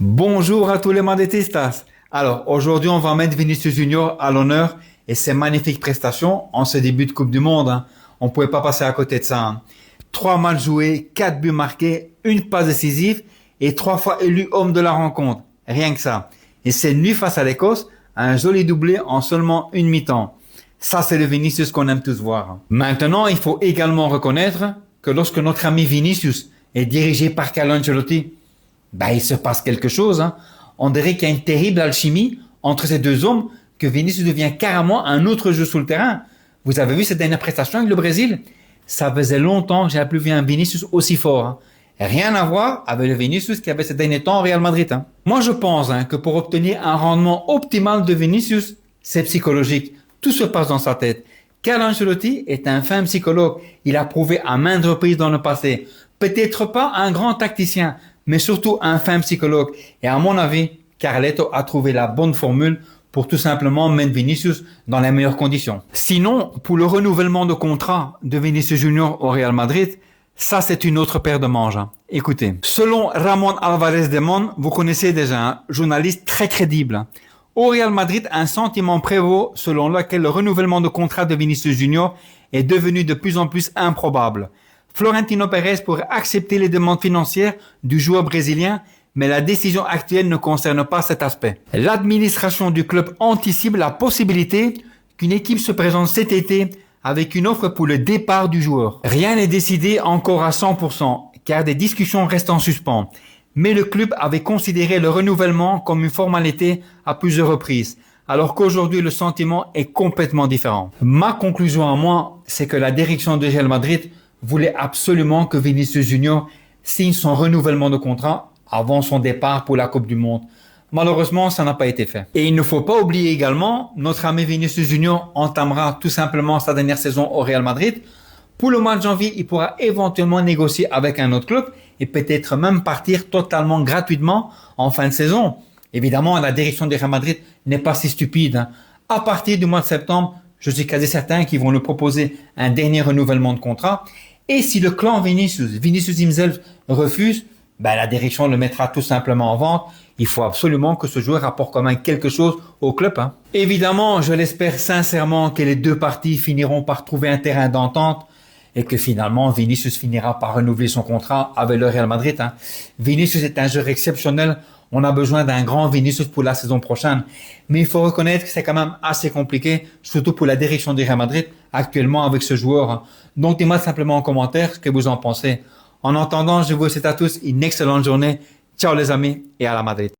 Bonjour à tous les madridistas. Alors, aujourd'hui, on va mettre Vinicius Junior à l'honneur et ses magnifiques prestations en ce début de Coupe du Monde. On ne pouvait pas passer à côté de ça. 3 matchs joués, 4 buts marqués, une passe décisive et 3 fois élu homme de la rencontre. Rien que ça. Et cette nuit face à l'Écosse, un joli doublé en seulement une mi-temps. Ça, c'est le Vinicius qu'on aime tous voir. Maintenant, il faut également reconnaître que lorsque notre ami Vinicius est dirigé par Carlo Ancelotti, il se passe quelque chose. On dirait qu'il y a une terrible alchimie entre ces deux hommes que Vinicius devient carrément un autre jeu sur le terrain. Vous avez vu cette dernière prestation avec le Brésil? Ça faisait longtemps que j'avais plus vu un Vinicius aussi fort. Rien à voir avec le Vinicius qui avait ces derniers temps au Real Madrid. Moi, je pense que pour obtenir un rendement optimal de Vinicius, c'est psychologique. Tout se passe dans sa tête. Carlo Ancelotti est un fin psychologue. Il a prouvé à maintes reprises dans le passé. Peut-être pas un grand tacticien, mais surtout un fin psychologue. Et à mon avis, Carletto a trouvé la bonne formule pour tout simplement mettre Vinicius dans les meilleures conditions. Sinon, pour le renouvellement de contrat de Vinicius Junior au Real Madrid, ça c'est une autre paire de manches. Écoutez, selon Ramon Alvarez de Mon, vous connaissez déjà un journaliste très crédible. Au Real Madrid, un sentiment prévaut selon lequel le renouvellement de contrat de Vinicius Junior est devenu de plus en plus improbable. Florentino Pérez pourrait accepter les demandes financières du joueur brésilien, mais la décision actuelle ne concerne pas cet aspect. L'administration du club anticipe la possibilité qu'une équipe se présente cet été avec une offre pour le départ du joueur. Rien n'est décidé encore à 100%, car des discussions restent en suspens. Mais le club avait considéré le renouvellement comme une formalité à plusieurs reprises, alors qu'aujourd'hui le sentiment est complètement différent. Ma conclusion à moi, c'est que la direction de Real Madrid voulait absolument que Vinicius Junior signe son renouvellement de contrat avant son départ pour la Coupe du Monde. Malheureusement, ça n'a pas été fait. Et il ne faut pas oublier également, notre ami Vinicius Junior entamera tout simplement sa dernière saison au Real Madrid. Pour le mois de janvier, il pourra éventuellement négocier avec un autre club et peut-être même partir totalement gratuitement en fin de saison. Évidemment, la direction du Real Madrid n'est pas si stupide. À partir du mois de septembre, je suis quasi certain qu'ils vont nous proposer un dernier renouvellement de contrat. Et si le clan Vinicius himself refuse, la direction le mettra tout simplement en vente. Il faut absolument que ce joueur apporte quand même quelque chose au club. Évidemment, je l'espère sincèrement que les deux parties finiront par trouver un terrain d'entente et que finalement Vinicius finira par renouveler son contrat avec le Real Madrid. Vinicius est un joueur exceptionnel. On a besoin d'un grand Vinicius pour la saison prochaine. Mais il faut reconnaître que c'est quand même assez compliqué, surtout pour la direction du Real Madrid actuellement avec ce joueur. Donc, dites-moi simplement en commentaire ce que vous en pensez. En attendant, je vous souhaite à tous une excellente journée. Ciao les amis et à la Madrid.